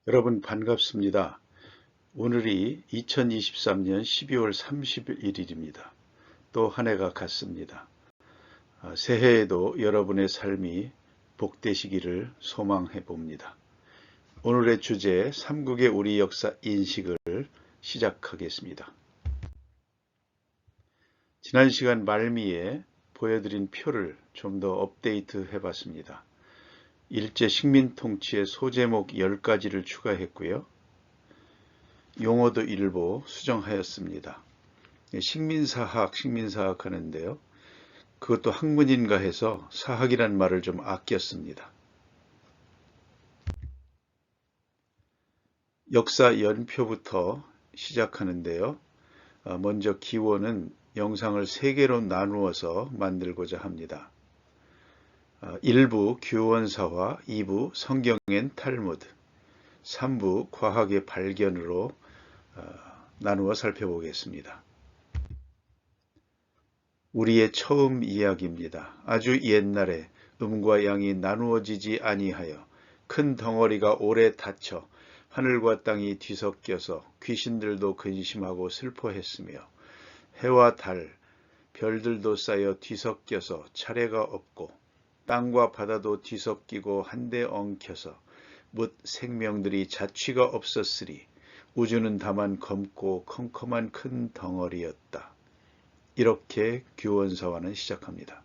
여러분 반갑습니다. 오늘이 2023년 12월 31일입니다. 또 한 해가 갔습니다. 새해에도 여러분의 삶이 복되시기를 소망해 봅니다. 오늘의 주제 삼국의 우리 역사 인식을 시작하겠습니다. 지난 시간 말미에 보여드린 표를 좀 더 업데이트 해봤습니다. 일제 식민통치의 소제목 10가지를 추가했고요. 용어도 일부 수정하였습니다. 식민사학 하는데요. 그것도 학문인가 해서 사학이란 말을 좀 아꼈습니다. 역사 연표부터 시작하는데요. 먼저 기원은 영상을 3개로 나누어서 만들고자 합니다. 1부 규원사화, 2부 성경엔 탈무드, 3부 과학의 발견으로 나누어 살펴보겠습니다. 우리의 처음 이야기입니다. 아주 옛날에 음과 양이 나누어지지 아니하여 큰 덩어리가 오래 닫혀 하늘과 땅이 뒤섞여서 귀신들도 근심하고 슬퍼했으며 해와 달, 별들도 쌓여 뒤섞여서 차례가 없고 땅과 바다도 뒤섞이고 한데 엉켜서 뭇 생명들이 자취가 없었으리 우주는 다만 검고 컴컴한 큰 덩어리였다. 이렇게 규원사화는 시작합니다.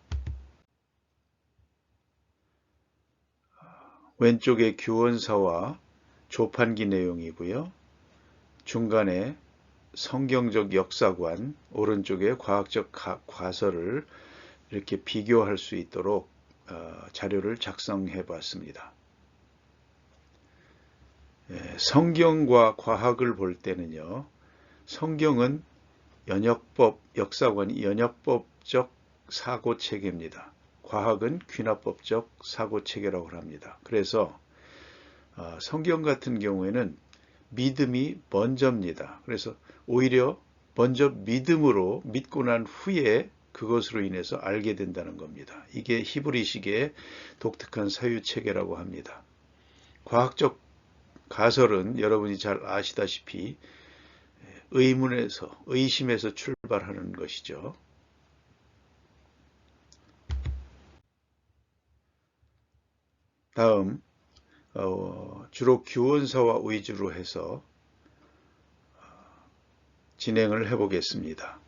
왼쪽에 규원사화 조판기 내용이고요. 중간에 성경적 역사관, 오른쪽에 과학적 과서를 이렇게 비교할 수 있도록 자료를 작성해 봤습니다. 성경과 과학을 볼 때는요. 성경은 역사관이 연역법적 사고체계입니다. 과학은 귀납법적 사고체계라고 합니다. 그래서 성경 같은 경우에는 믿음이 먼저입니다. 그래서 오히려 먼저 믿음으로 믿고 난 후에 그것으로 인해서 알게 된다는 겁니다. 이게 히브리식의 독특한 사유체계라고 합니다. 과학적 가설은 여러분이 잘 아시다시피 의심에서 출발하는 것이죠. 다음 주로 규원사와 위주로 해서 진행을 해보겠습니다.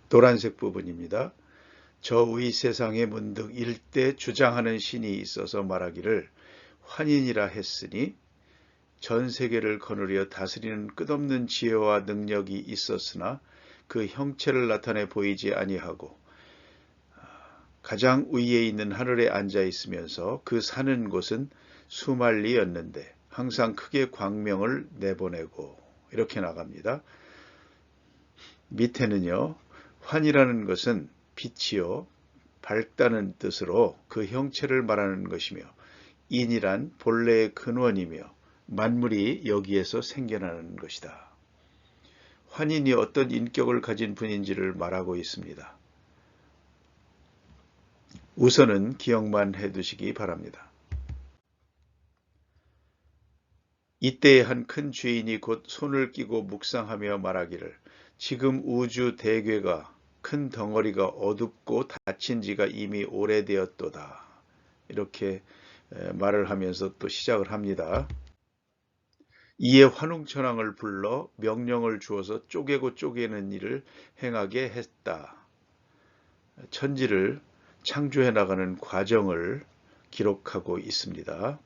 노란색 부분입니다. 저 위 세상에 문득 일대 주장하는 신이 있어서 말하기를 환인이라 했으니 전 세계를 거느려 다스리는 끝없는 지혜와 능력이 있었으나 그 형체를 나타내 보이지 아니하고 가장 위에 있는 하늘에 앉아 있으면서 그 사는 곳은 수만리였는데 항상 크게 광명을 내보내고 이렇게 나갑니다. 밑에는요. 환이라는 것은 빛이요. 밝다는 뜻으로 그 형체를 말하는 것이며 인이란 본래의 근원이며 만물이 여기에서 생겨나는 것이다. 환인이 어떤 인격을 가진 분인지를 말하고 있습니다. 우선은 기억만 해두시기 바랍니다. 이때의 한 큰 죄인이 곧 손을 끼고 묵상하며 말하기를 지금 우주 대궤가 큰 덩어리가 어둡고 닫힌 지가 이미 오래되었도다. 이렇게 말을 하면서 또 시작을 합니다. 이에 환웅천왕을 불러 명령을 주어서 쪼개고 쪼개는 일을 행하게 했다. 천지를 창조해 나가는 과정을 기록하고 있습니다.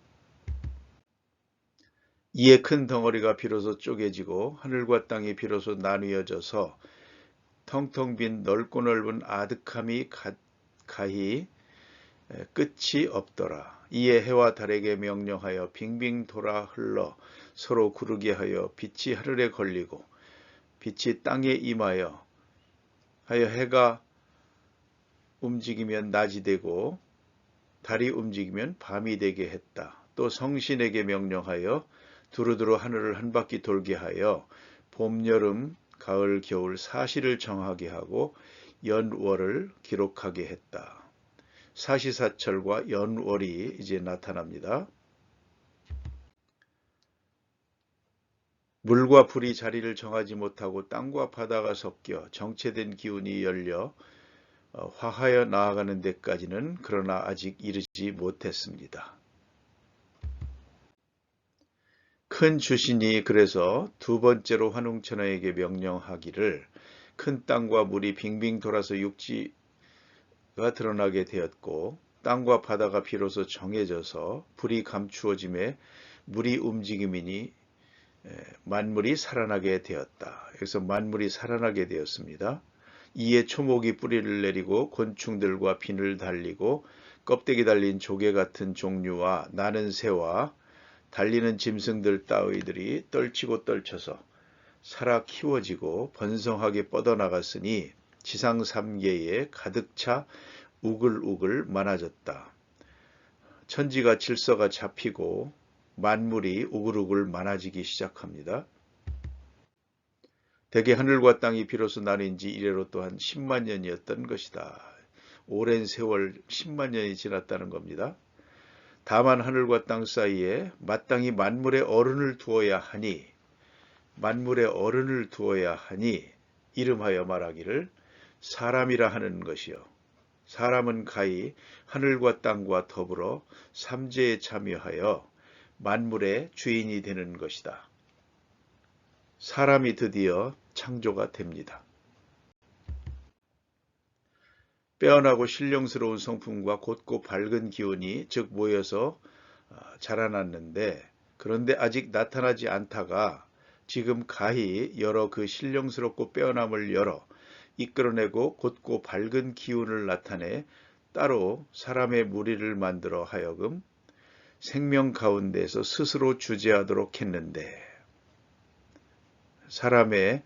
이에 큰 덩어리가 비로소 쪼개지고 하늘과 땅이 비로소 나뉘어져서 텅텅 빈 넓고 넓은 아득함이 가히 끝이 없더라. 이에 해와 달에게 명령하여 빙빙 돌아 흘러 서로 구르게 하여 빛이 하늘에 걸리고 빛이 땅에 임하여 해가 움직이면 낮이 되고 달이 움직이면 밤이 되게 했다. 또 성신에게 명령하여 두루두루 하늘을 한 바퀴 돌게 하여 봄, 여름, 가을, 겨울 사시를 정하게 하고 연월을 기록하게 했다. 사시사철과 연월이 이제 나타납니다. 물과 불이 자리를 정하지 못하고 땅과 바다가 섞여 정체된 기운이 열려 화하여 나아가는 데까지는 그러나 아직 이르지 못했습니다. 큰 주신이 그래서 두 번째로 환웅천하에게 명령하기를 큰 땅과 물이 빙빙 돌아서 육지가 드러나게 되었고 땅과 바다가 비로소 정해져서 불이 감추어짐에 물이 움직임이니 만물이 살아나게 되었다. 그래서 만물이 살아나게 되었습니다. 이에 초목이 뿌리를 내리고 곤충들과 비늘 달리고 껍데기 달린 조개 같은 종류와 나는 새와 달리는 짐승들 따위들이 떨치고 떨쳐서 살아 키워지고 번성하게 뻗어나갔으니 지상 3계에 가득 차 우글우글 많아졌다. 천지가 질서가 잡히고 만물이 우글우글 많아지기 시작합니다. 대개 하늘과 땅이 비로소 나뉜 지 이래로 또한 10만 년이었던 것이다. 오랜 세월 10만 년이 지났다는 겁니다. 다만 하늘과 땅 사이에 마땅히 만물의 어른을 두어야 하니 이름하여 말하기를 사람이라 하는 것이요. 사람은 가히 하늘과 땅과 더불어 삼재에 참여하여 만물의 주인이 되는 것이다. 사람이 드디어 창조가 됩니다. 빼어나고 신령스러운 성품과 곧고 밝은 기운이 즉 모여서 자라났는데 그런데 아직 나타나지 않다가 지금 가히 여러 그 신령스럽고 빼어남을 열어 이끌어내고 곧고 밝은 기운을 나타내 따로 사람의 무리를 만들어 하여금 생명 가운데서 스스로 주재하도록 했는데 사람의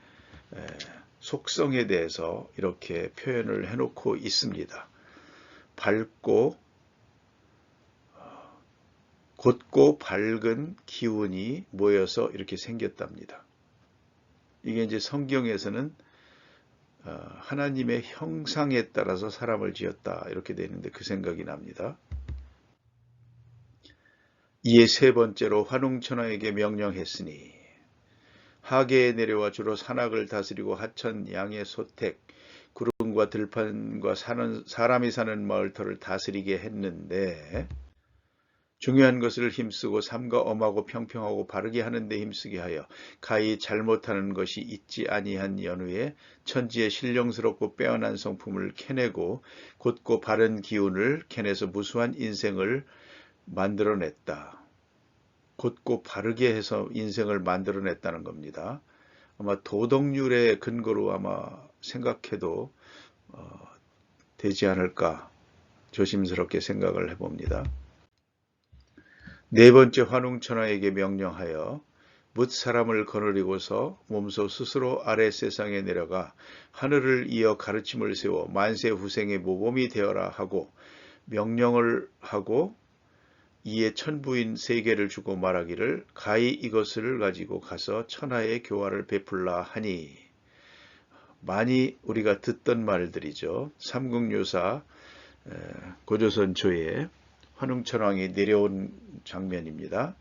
속성에 대해서 이렇게 표현을 해놓고 있습니다. 밝고 곧고 밝은 기운이 모여서 이렇게 생겼답니다. 이게 이제 성경에서는 하나님의 형상에 따라서 사람을 지었다 이렇게 되어 있는데 그 생각이 납니다. 이에 세 번째로 환웅천하에게 명령했으니 하계에 내려와 주로 산악을 다스리고 하천 양의 소택 구름과 들판과 사람이 사는 마을터를 다스리게 했는데 중요한 것을 힘쓰고 삼가 엄하고 평평하고 바르게 하는 데 힘쓰게 하여 가히 잘못하는 것이 있지 아니한 연후에 천지의 신령스럽고 빼어난 성품을 캐내고 곧고 바른 기운을 캐내서 무수한 인생을 만들어냈다. 곧고 바르게 해서 인생을 만들어냈다는 겁니다. 아마 도덕률의 근거로 아마 생각해도 되지 않을까 조심스럽게 생각을 해봅니다. 네 번째 환웅천하에게 명령하여 뭇 사람을 거느리고서 몸소 스스로 아래 세상에 내려가 하늘을 이어 가르침을 세워 만세 후생의 모범이 되어라 하고 명령을 하고 이에 천부인 세 개를 주고 말하기를 가히 이것을 가지고 가서 천하의 교화를 베풀라 하니 많이 우리가 듣던 말들이죠. 삼국유사 고조선 초에 환웅천왕이 내려온 장면입니다.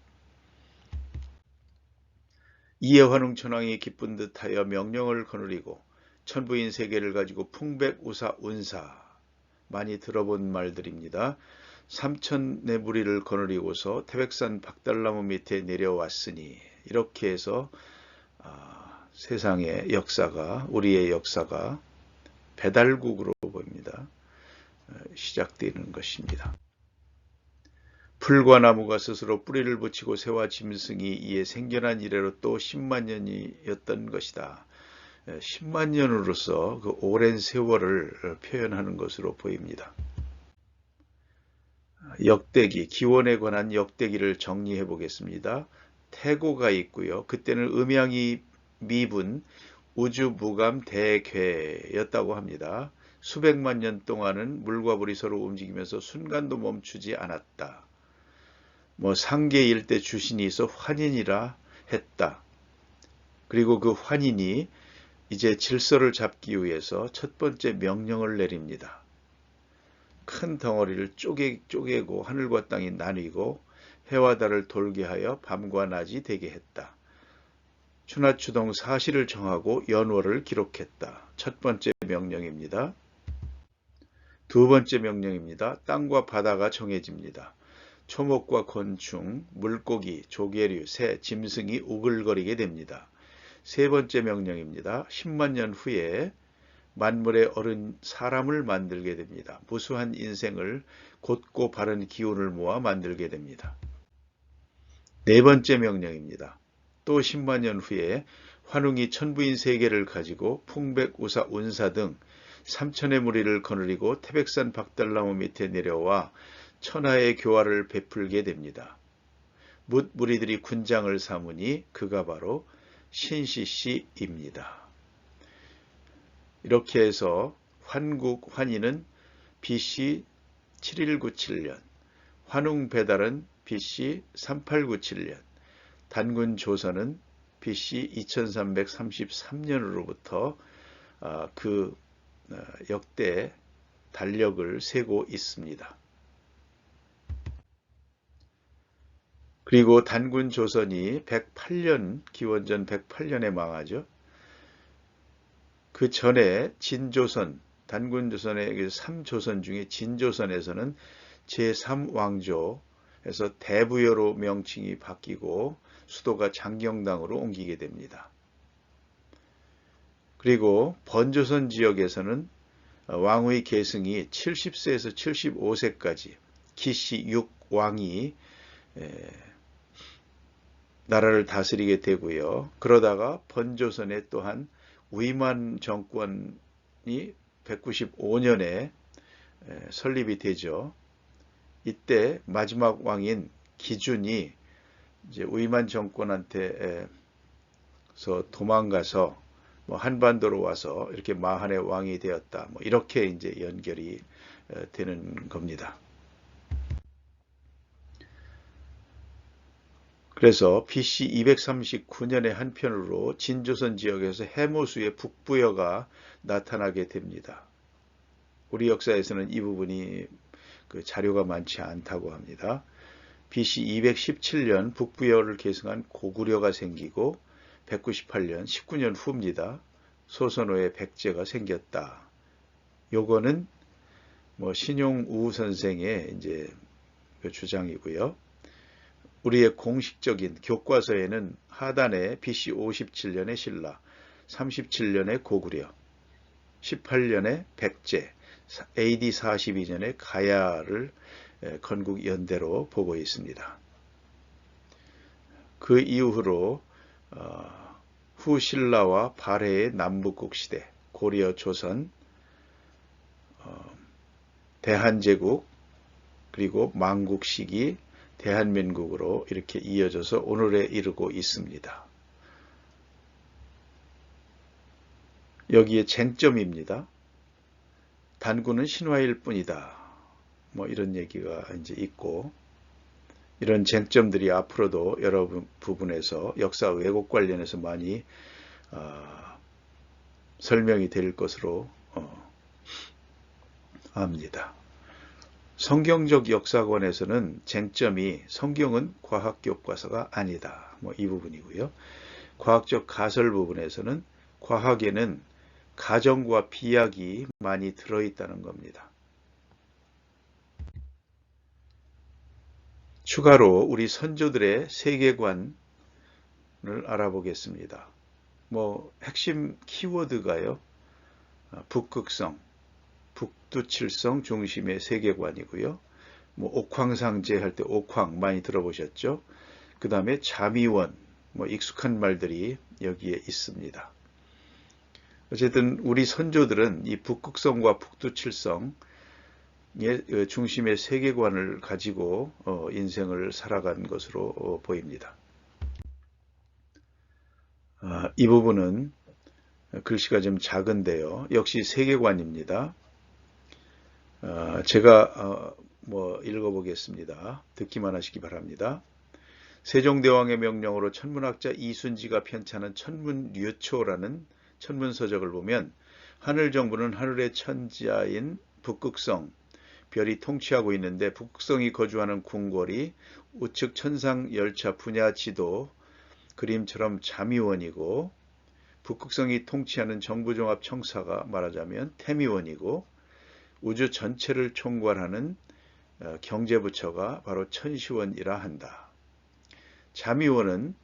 이에 환웅천왕이 기쁜 듯하여 명령을 거느리고 천부인 세 개를 가지고 풍백우사 운사 많이 들어본 말들입니다. 삼천의 무리를 거느리고서 태백산 박달나무 밑에 내려왔으니 이렇게 해서 세상의 역사가 우리의 역사가 배달국으로 보입니다. 시작되는 것입니다. 풀과 나무가 스스로 뿌리를 붙이고 새와 짐승이 이에 생겨난 이래로 또 10만 년이었던 것이다. 10만 년으로서 그 오랜 세월을 표현하는 것으로 보입니다. 역대기, 기원에 관한 역대기를 정리해 보겠습니다. 태고가 있고요. 그때는 음양이 미분, 우주무감 대괴였다고 합니다. 수백만 년 동안은 물과 불이 서로 움직이면서 순간도 멈추지 않았다. 상계 일대 주신이 있어 환인이라 했다. 그리고 그 환인이 이제 질서를 잡기 위해서 첫 번째 명령을 내립니다. 큰 덩어리를 쪼개고 하늘과 땅이 나뉘고 해와 달을 돌게 하여 밤과 낮이 되게 했다. 추나추동 사실을 정하고 연월을 기록했다. 첫 번째 명령입니다. 두 번째 명령입니다. 땅과 바다가 정해집니다. 초목과 곤충, 물고기, 조개류, 새, 짐승이 우글거리게 됩니다. 세 번째 명령입니다. 10만 년 후에 만물의 어른 사람을 만들게 됩니다. 무수한 인생을 곧고 바른 기운을 모아 만들게 됩니다. 네 번째 명령입니다. 또 10만 년 후에 환웅이 천부인 세계를 가지고 풍백, 우사, 운사 등 삼천의 무리를 거느리고 태백산 박달나무 밑에 내려와 천하의 교화를 베풀게 됩니다. 뭇 무리들이 군장을 삼으니 그가 바로 신시시입니다. 이렇게 해서 환국 환희는 BC 7197년, 환웅배달은 BC 3897년, 단군 조선은 BC 2333년으로부터 그 역대 달력을 세고 있습니다. 그리고 단군 조선이 108년, 기원전 108년에 망하죠. 그 전에 진조선, 단군 조선의 3조선 중에 진조선에서는 제3왕조에서 대부여로 명칭이 바뀌고 수도가 장경당으로 옮기게 됩니다. 그리고 번조선 지역에서는 왕의 계승이 70세에서 75세까지 기시 6왕이 나라를 다스리게 되고요. 그러다가 번조선에 또한 위만 정권이 195년에 설립이 되죠. 이때 마지막 왕인 기준이 이제 위만 정권한테서 도망가서 한반도로 와서 이렇게 마한의 왕이 되었다. 이렇게 이제 연결이 되는 겁니다. 그래서 BC 239년의 한편으로 진조선 지역에서 해모수의 북부여가 나타나게 됩니다. 우리 역사에서는 이 부분이 자료가 많지 않다고 합니다. BC 217년 북부여를 계승한 고구려가 생기고 198년 19년 후입니다. 소선호의 백제가 생겼다. 요거는 신용우 선생의 이제 주장이고요. 우리의 공식적인 교과서에는 하단에 BC 57년에 신라, 37년에 고구려, 18년에 백제, AD 42년에 가야를 건국 연대로 보고 있습니다. 그 이후로 후신라와 발해의 남북국 시대, 고려 조선, 대한제국, 그리고 망국 시기, 대한민국으로 이렇게 이어져서 오늘에 이르고 있습니다. 여기에 쟁점입니다. 단군은 신화일 뿐이다. 이런 얘기가 이제 있고, 이런 쟁점들이 앞으로도 여러 부분에서 역사 왜곡 관련해서 많이 설명이 될 것으로 압니다. 성경적 역사관에서는 쟁점이 성경은 과학교과서가 아니다. 이 부분이고요. 과학적 가설 부분에서는 과학에는 가정과 비약이 많이 들어있다는 겁니다. 추가로 우리 선조들의 세계관을 알아보겠습니다. 핵심 키워드가요. 북극성, 북두칠성 중심의 세계관이고요. 옥황상제 할 때 옥황 많이 들어보셨죠? 그 다음에 자미원, 익숙한 말들이 여기에 있습니다. 어쨌든 우리 선조들은 이 북극성과 북두칠성의 중심의 세계관을 가지고 인생을 살아간 것으로 보입니다. 이 부분은 글씨가 좀 작은데요. 역시 세계관입니다. 제가 읽어보겠습니다. 듣기만 하시기 바랍니다. 세종대왕의 명령으로 천문학자 이순지가 편찬한 천문류초라는 천문서적을 보면 하늘정부는 하늘의 천자인 북극성, 별이 통치하고 있는데 북극성이 거주하는 궁궐이 우측 천상 열차 분야 지도 그림처럼 잠의원이고, 북극성이 통치하는 정부종합청사가 말하자면 태미원이고, 우주 전체를 총괄하는 경제부처가 바로 천시원이라 한다. 잠의원은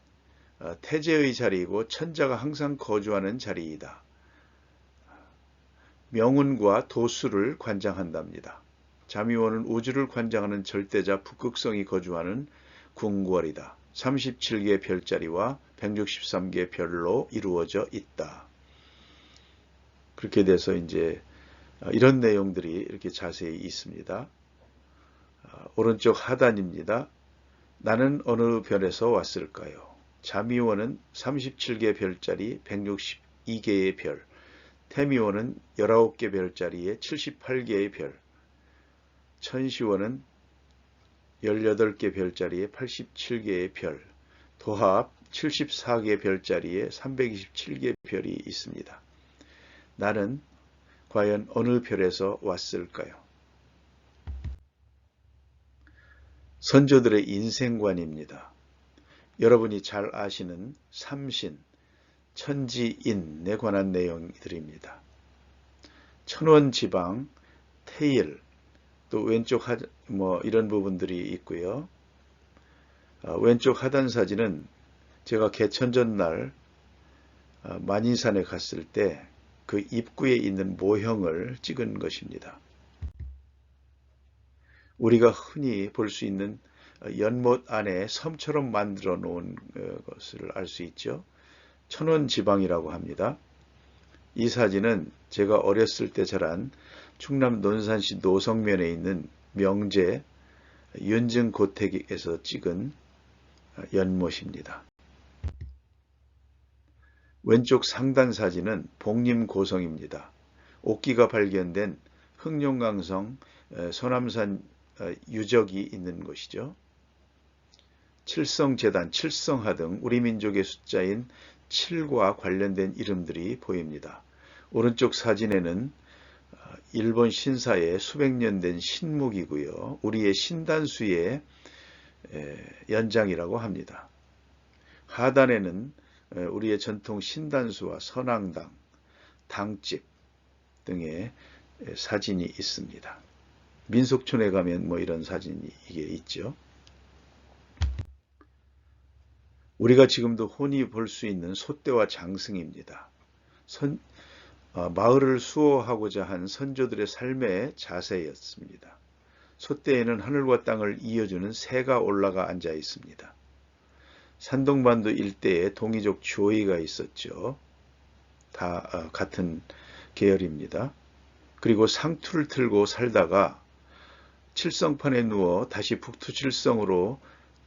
태재의 자리이고 천자가 항상 거주하는 자리이다. 명운과 도수를 관장한답니다. 잠의원은 우주를 관장하는 절대자 북극성이 거주하는 궁궐이다. 37개 별자리와 163개 별로 이루어져 있다. 그렇게 돼서 이제 이런 내용들이 이렇게 자세히 있습니다. 오른쪽 하단입니다. 나는 어느 별에서 왔을까요? 잠의원은 37개 별자리 162개의 별, 태미원은 19개 별자리에 78개의 별, 천시원은 18개 별자리에 87개의 별, 도합 74개 별자리에 327개 별이 있습니다. 나는 과연 어느 별에서 왔을까요? 선조들의 인생관입니다. 여러분이 잘 아시는 삼신, 천지인에 관한 내용들입니다. 천원지방, 태일, 또 왼쪽 이런 부분들이 있고요. 왼쪽 하단 사진은 제가 개천전날 만인산에 갔을 때 그 입구에 있는 모형을 찍은 것입니다. 우리가 흔히 볼 수 있는 연못 안에 섬처럼 만들어 놓은 것을 알 수 있죠. 천원지방이라고 합니다. 이 사진은 제가 어렸을 때 자란 충남 논산시 노성면에 있는 명제 윤증고택에서 찍은 연못입니다. 왼쪽 상단 사진은 복림고성입니다. 옥기가 발견된 흑룡강성 소남산 유적이 있는 곳이죠. 칠성재단, 칠성하 등 우리 민족의 숫자인 7과 관련된 이름들이 보입니다. 오른쪽 사진에는 일본 신사의 수백 년 된 신묵이고요. 우리의 신단수의 연장이라고 합니다. 하단에는 우리의 전통 신단수와 선앙당, 당집 등의 사진이 있습니다. 민속촌에 가면 이런 사진이 이게 있죠. 우리가 지금도 흔히 볼 수 있는 솥대와 장승입니다. 마을을 수호하고자 한 선조들의 삶의 자세였습니다. 솥대에는 하늘과 땅을 이어주는 새가 올라가 앉아 있습니다. 산동반도 일대에 동이족 조이가 있었죠. 다 같은 계열입니다. 그리고 상투를 틀고 살다가 칠성판에 누워 다시 북투칠성으로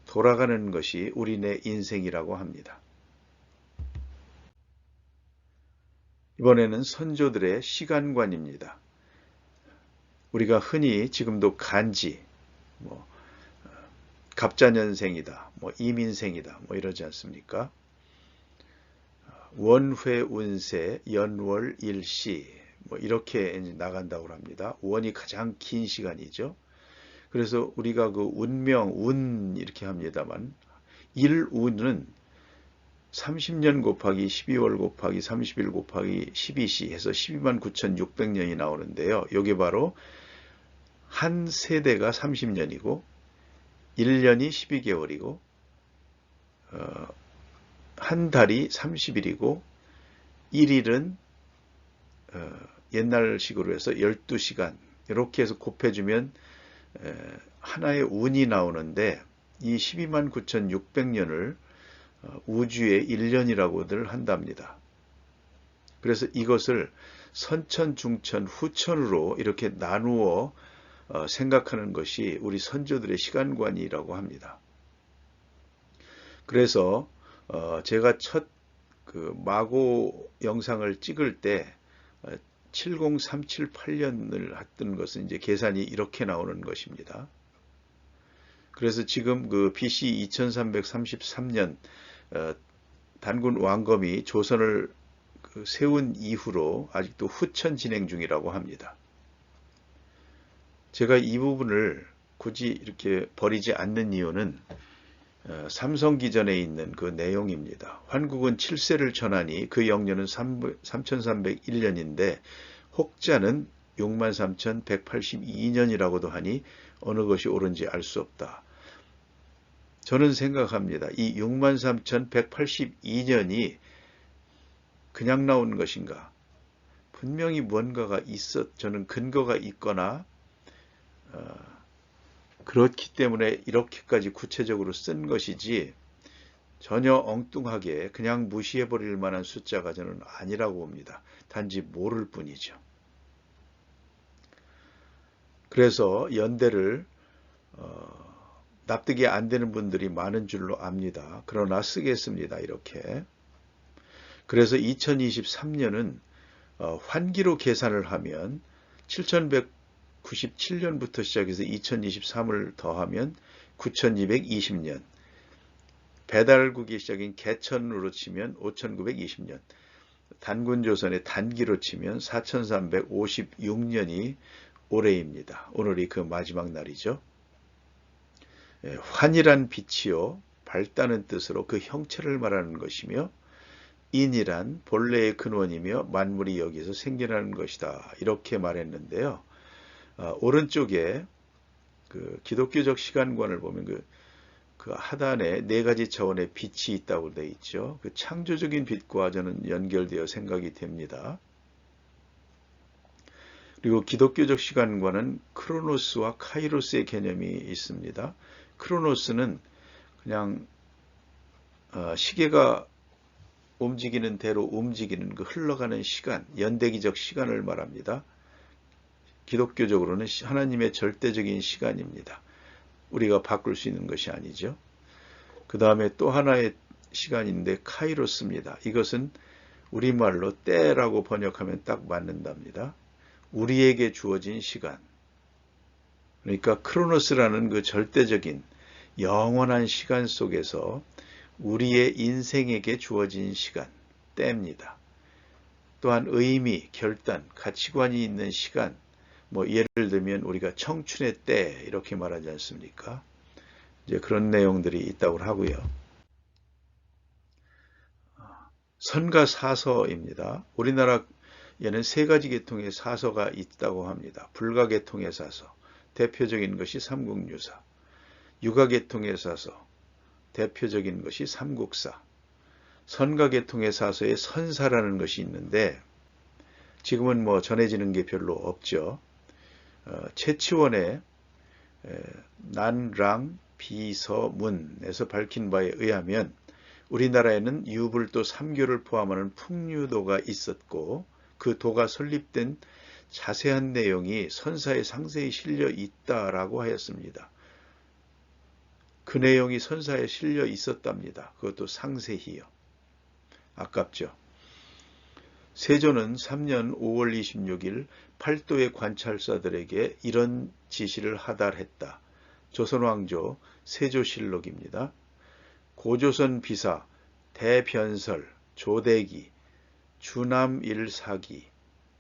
돌아가는 것이 우리네 인생이라고 합니다. 이번에는 선조들의 시간관입니다. 우리가 흔히 지금도 간지, 갑자년생이다, 이민생이다, 이러지 않습니까? 원회운세, 연월, 일시, 이렇게 나간다고 합니다. 원이 가장 긴 시간이죠. 그래서 우리가 그 운명, 운 이렇게 합니다만, 일운은 30년 곱하기 12월 곱하기 30일 곱하기 12시 해서 129,600년이 나오는데요. 이게 바로 한 세대가 30년이고 1년이 12개월이고 한 달이 30일이고 1일은 옛날식으로 해서 12시간 이렇게 해서 곱해주면 하나의 운이 나오는데 이 129,600년을 우주의 1년이라고들 한답니다. 그래서 이것을 선천, 중천, 후천으로 이렇게 나누어 생각하는 것이 우리 선조들의 시간관이라고 합니다. 그래서 제가 첫 마고 영상을 찍을 때 70378년을 했던 것은 이제 계산이 이렇게 나오는 것입니다. 그래서 지금 그 BC 2333년 단군 왕검이 조선을 세운 이후로 아직도 후천 진행 중이라고 합니다. 제가 이 부분을 굳이 이렇게 버리지 않는 이유는 삼성기전에 있는 그 내용입니다. 환국은 7세를 전하니 그 영년은 3301년인데 혹자는 63,182년이라고도 하니 어느 것이 옳은지 알 수 없다. 저는 생각합니다. 이 63,182년이 그냥 나온 것인가? 분명히 뭔가가 저는 근거가 있거나 그렇기 때문에 이렇게까지 구체적으로 쓴 것이지 전혀 엉뚱하게 그냥 무시해버릴 만한 숫자가 저는 아니라고 봅니다. 단지 모를 뿐이죠. 그래서 연대를 납득이 안 되는 분들이 많은 줄로 압니다. 그러나 쓰겠습니다. 이렇게. 그래서 2023년은 환기로 계산을 하면 7197년부터 시작해서 2023을 더하면 9220년, 배달국이 시작인 개천으로 치면 5920년, 단군조선의 단기로 치면 4356년이 올해입니다. 오늘이 그 마지막 날이죠. 환이란 빛이요, 밝다는 뜻으로 그 형체를 말하는 것이며 인이란 본래의 근원이며 만물이 여기서 생겨나는 것이다. 이렇게 말했는데요. 오른쪽에 그 기독교적 시간관을 보면 그 하단에 네 가지 차원의 빛이 있다고 되어 있죠. 그 창조적인 빛과 저는 연결되어 생각이 됩니다. 그리고 기독교적 시간과는 크로노스와 카이로스의 개념이 있습니다. 크로노스는 그냥 시계가 움직이는 대로 움직이는 그 흘러가는 시간, 연대기적 시간을 말합니다. 기독교적으로는 하나님의 절대적인 시간입니다. 우리가 바꿀 수 있는 것이 아니죠. 그 다음에 또 하나의 시간인데 카이로스입니다. 이것은 우리말로 때라고 번역하면 딱 맞는답니다. 우리에게 주어진 시간. 그러니까 크로노스라는 그 절대적인 영원한 시간 속에서 우리의 인생에게 주어진 시간, 때입니다. 또한 의미, 결단, 가치관이 있는 시간, 예를 들면 우리가 청춘의 때 이렇게 말하지 않습니까? 이제 그런 내용들이 있다고 하고요. 선과 사서입니다. 우리나라에는 세 가지 계통의 사서가 있다고 합니다. 불가계통의 사서, 대표적인 것이 삼국유사, 유가계통의 사서, 대표적인 것이 삼국사, 선가계통의 사서에 선사라는 것이 있는데 지금은 전해지는 게 별로 없죠. 최치원의 난랑 비서문에서 밝힌 바에 의하면 우리나라에는 유불도 3교를 포함하는 풍류도가 있었고 그 도가 설립된 자세한 내용이 선사에 상세히 실려 있다라고 하였습니다. 그 내용이 선사에 실려 있었답니다. 그것도 상세히요. 아깝죠. 세조는 3년 5월 26일 팔도의 관찰사들에게 이런 지시를 하달했다. 조선왕조 세조실록입니다. 고조선 비사 대변설, 조대기, 주남일사기,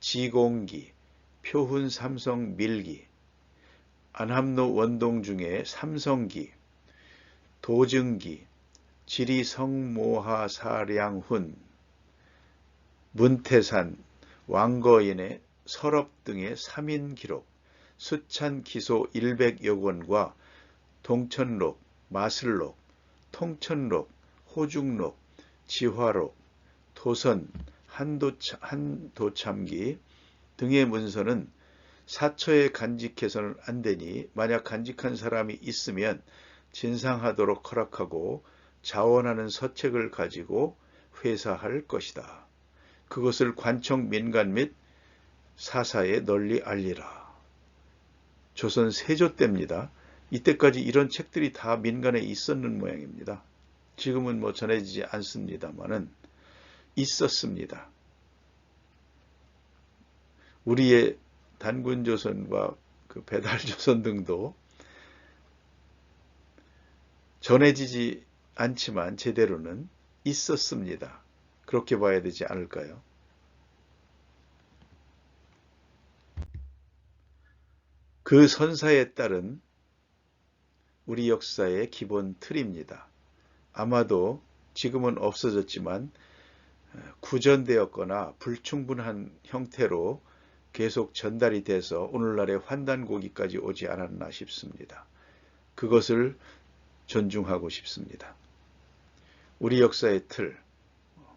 지공기, 표훈삼성 밀기, 안함로 원동 중에 삼성기, 도증기, 지리성모하사량훈, 문태산, 왕거인의 서럽 등의 3인 기록, 수찬 기소 100여 권과 동천록, 마슬록, 통천록, 호중록, 지화록, 도선, 한도참기 등의 문서는 사처에 간직해서는 안 되니 만약 간직한 사람이 있으면 진상하도록 허락하고 자원하는 서책을 가지고 회사할 것이다. 그것을 관청 민간 및 사사에 널리 알리라. 조선 세조 때입니다. 이때까지 이런 책들이 다 민간에 있었는 모양입니다. 지금은 전해지지 않습니다만은 있었습니다. 우리의 단군조선과 그 배달조선 등도 전해지지 않지만 제대로는 있었습니다. 그렇게 봐야 되지 않을까요? 그 선사에 따른 우리 역사의 기본 틀입니다. 아마도 지금은 없어졌지만 구전되었거나 불충분한 형태로 계속 전달이 돼서 오늘날의 환단고기까지 오지 않았나 싶습니다. 그것을 존중하고 싶습니다. 우리 역사의 틀,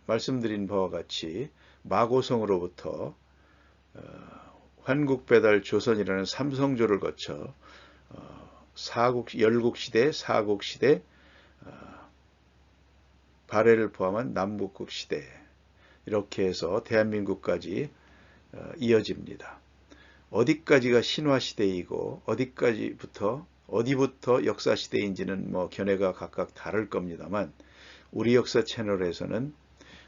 말씀드린 바와 같이 마고성으로부터 환국배달 조선이라는 삼성조를 거쳐 열국시대, 사국시대, 발해를 포함한 남북국시대 이렇게 해서 대한민국까지 이어집니다. 어디까지가 신화시대이고 어디부터 역사시대인지는 견해가 각각 다를 겁니다만 우리 역사 채널에서는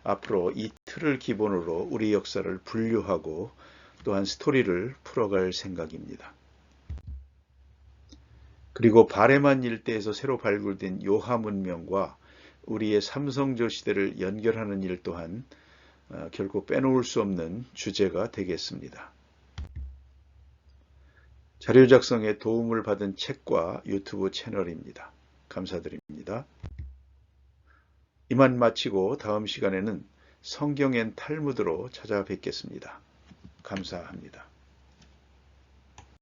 앞으로 이 틀을 기본으로 우리 역사를 분류하고 또한 스토리를 풀어갈 생각입니다. 그리고 바레만 일대에서 새로 발굴된 요하 문명과 우리의 삼성조 시대를 연결하는 일 또한 결코 빼놓을 수 없는 주제가 되겠습니다. 자료 작성에 도움을 받은 책과 유튜브 채널입니다. 감사드립니다. 이만 마치고 다음 시간에는 성경엔 탈무드로 찾아뵙겠습니다. 감사합니다.